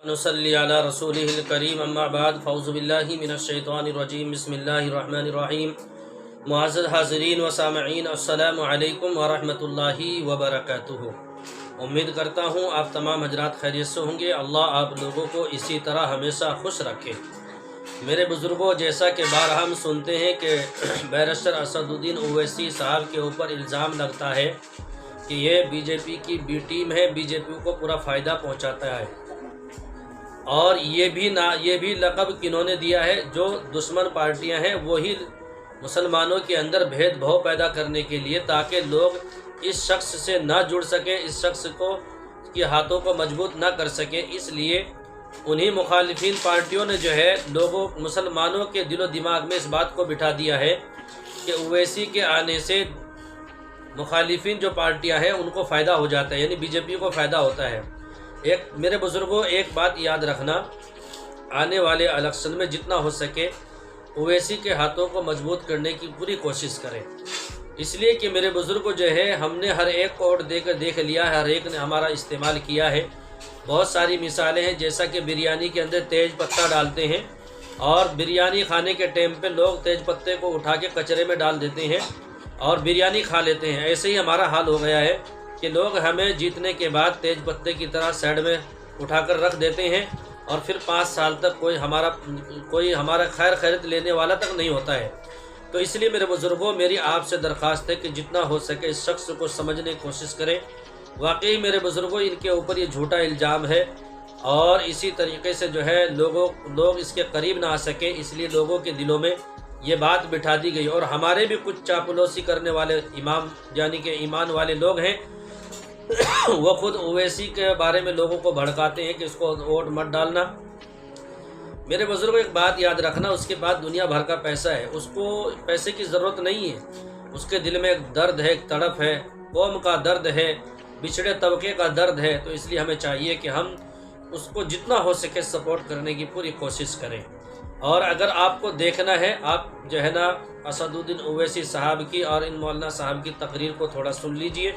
नसल्ली अला रसूलिहिल करीम अम्मा बाद फ़ौज़ु बिल्लाहि मिनश शैतानिर रजीम बिस्मिल्लाहिर रहमानिर रहीम। मुअज़्ज़ज़ हाज़िरीन व सामईन, अस्सलामु अलैकुम व रहमतुल्लाहि व बरकातुहू। उम्मीद करता हूँ आप तमाम हजरात खैरियत से होंगे। अल्लाह आप लोगों को इसी तरह हमेशा खुश रखे। मेरे बुज़ुर्गों, जैसा कि बारहा हम सुनते हैं कि बैरिस्टर असदुद्दीन ओवैसी साहब के ऊपर इल्ज़ाम लगता है कि ये बीजेपी की बी टीम है, बीजेपी को पूरा फ़ायदा पहुँचाता है। और ये भी लक़ब किन्होंने दिया है, जो दुश्मन पार्टियां हैं वही मुसलमानों के अंदर भेदभाव पैदा करने के लिए, ताकि लोग इस शख्स से ना जुड़ सके, इस शख्स को के हाथों को मजबूत ना कर सके। इसलिए उन्हीं मुखालिफिन पार्टियों ने जो है लोगों मुसलमानों के दिलो दिमाग में इस बात को बिठा दिया है कि ओवैसी के आने से मुखालिफिन जो पार्टियां हैं उनको फ़ायदा हो जाता है, यानी बीजेपी को फ़ायदा होता है। एक मेरे बुज़ुर्गों, एक बात याद रखना, आने वाले इलेक्शन में जितना हो सके ओवैसी के हाथों को मजबूत करने की पूरी कोशिश करें। इसलिए कि मेरे बुज़ुर्गों जो है, हमने हर एक को वोट देकर देख लिया है, हर एक ने हमारा इस्तेमाल किया है। बहुत सारी मिसालें हैं, जैसा कि बिरयानी के अंदर तेज़ पत्ता डालते हैं और बिरयानी खाने के टाइम पे लोग तेज़ पत्ते को उठा के कचरे में डाल देते हैं और बिरयानी खा लेते हैं। ऐसे ही हमारा हाल हो गया है कि लोग हमें जीतने के बाद तेज पत्ते की तरह साइड में उठाकर रख देते हैं और फिर 5 साल तक कोई हमारा खैर खैरियत लेने वाला तक नहीं होता है। तो इसलिए मेरे बुज़ुर्गों, मेरी आपसे दरख्वास्त है कि जितना हो सके इस शख्स को समझने की कोशिश करें। वाकई मेरे बुज़ुर्गों, इनके ऊपर ये झूठा इल्ज़ाम है और इसी तरीके से जो है लोग इसके करीब ना आ सके, इसलिए लोगों के दिलों में ये बात बिठा दी गई। और हमारे भी कुछ चापलूसी करने वाले इमाम यानी कि ईमान वाले लोग हैं, वो खुद ओवैसी के बारे में लोगों को भड़काते हैं कि इसको वोट मत डालना। मेरे बुजुर्गों, एक बात याद रखना, उसके बाद दुनिया भर का पैसा है, उसको पैसे की ज़रूरत नहीं है। उसके दिल में एक दर्द है, एक तड़प है, कौम का दर्द है, पिछड़े तबके का दर्द है। तो इसलिए हमें चाहिए कि हम उसको जितना हो सके सपोर्ट करने की पूरी कोशिश करें। और अगर आपको देखना है, आप जो है ना असदुद्दीन ओवैसी साहब की और इन मौलाना साहब की तकरीर को थोड़ा सुन लीजिए,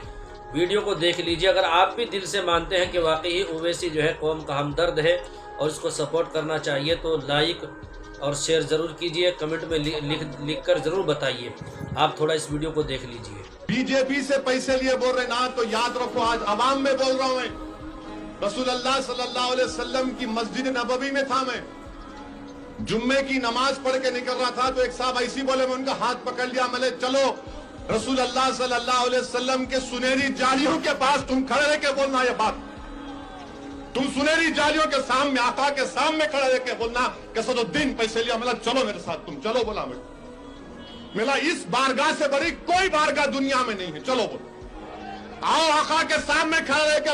वीडियो को देख लीजिए। अगर आप भी दिल से मानते हैं कि वाकई ओवैसी जो है कौम का हमदर्द है और इसको सपोर्ट करना चाहिए, तो लाइक और शेयर ज़रूर कीजिए, कमेंट में लिख कर ज़रूर बताइए। आप थोड़ा इस वीडियो को देख लीजिए। बीजेपी से पैसे लिए बोल रहे ना, तो याद रखो आज अवाम में बोल रहा हूं मैं। रसूलुल्लाह सल्लल्लाहु अलैहि वसल्लम की मस्जिद नबवी में था, मैं जुम्मे की नमाज पढ़ के निकल रहा था, तो एक साहब ऐसी बोले, मैं उनका हाथ पकड़ लिया, मैंने चलो रसूलुल्लाह सल्लल्लाहु अलैहि वसल्लम के सुनहरी जालियों के पास तुम खड़े रह के बोलना ये बात। तुम सुनहरी जालियों के सामने, आका के सामने खड़े रह के बोलना कि सदुद्दीन पैसे लिया। मिला चलो मेरे साथ, तुम चलो। बोला मिला इस बारगाह से बड़ी कोई बारगाह दुनिया में नहीं है, चलो बोलो। आओ आका के सामने खड़े रह के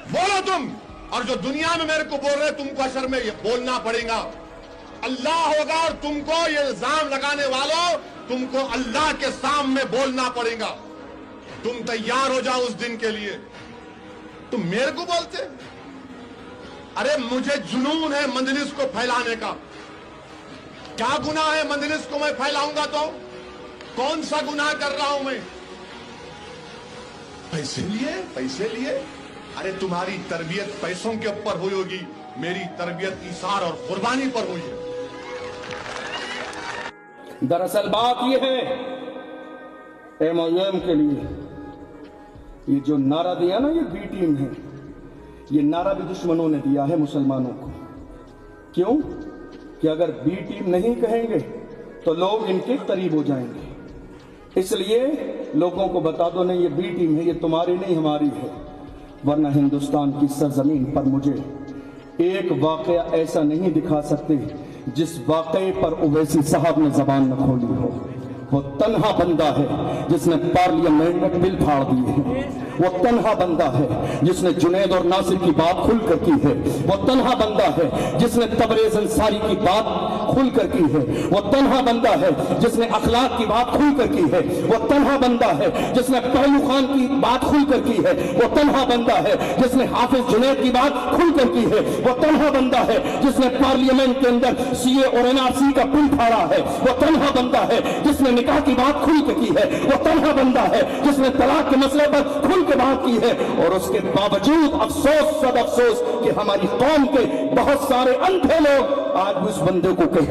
बोलो तुम। और जो दुनिया में मेरे को बोल रहे, तुमको अशर में ये बोलना पड़ेगा। अल्लाह होगा और तुमको ये इल्जाम लगाने वालों, तुमको अल्लाह के सामने बोलना पड़ेगा। तुम तैयार हो जाओ उस दिन के लिए। तुम मेरे को बोलते, अरे मुझे जुनून है मजलिस को फैलाने का। क्या गुनाह है मजलिस को मैं फैलाऊंगा तो? कौन सा गुनाह कर रहा हूं मैं? पैसे लिए। अरे तुम्हारी तरबियत पैसों के ऊपर हुई होगी, मेरी तरबियत ईसार और कुर्बानी पर हुई है। दरअसल बात यह है, एमआईएम के लिए ये जो नारा दिया ना, ये बी टीम है, ये नारा भी दुश्मनों ने दिया है मुसलमानों को। क्यों? कि अगर बी टीम नहीं कहेंगे तो लोग इनके करीब हो जाएंगे। इसलिए लोगों को बता दो, नहीं ये बी टीम है, ये तुम्हारी नहीं हमारी है। वरना हिंदुस्तान की सरजमीन पर मुझे एक वाकया ऐसा नहीं दिखा सकते जिस वाकये पर ओवैसी साहब ने जबान न खोली हो। वो तन्हा बंदा है जिसने पार्लियामेंट में बिल फाड़ दिए हैं। वो तन्हा बंदा है जिसने जुनैद और नासिर की बात खुलकर की है। वो तन्हा बंदा है जिसने तबरेज़ अंसारी की बात खुलकर की है। वो तन्हा बंदा है जिसने अखलाक की बात खुलकर की है। वो तन्हा बंदा है जिसने पहलू खान की बात खुलकर की है। वो तन्हा बंदा है जिसने हाफिज जुनैद की बात खुलकर की है। वो तन्हा बंदा है जिसने पार्लियामेंट के अंदर सीए और एनआरसी का बिल फाड़ा है। वो तन्हा बंदा है जिसने निकाह की बात खुल के की है, वो तन्हा बंदा है जिसने तलाक के मसले पर खुल के बात की है। और उसके बावजूद अफसोस, सब अफसोस कि हमारी कौम के बहुत सारे अंधे लोग आज उस बंदे को कह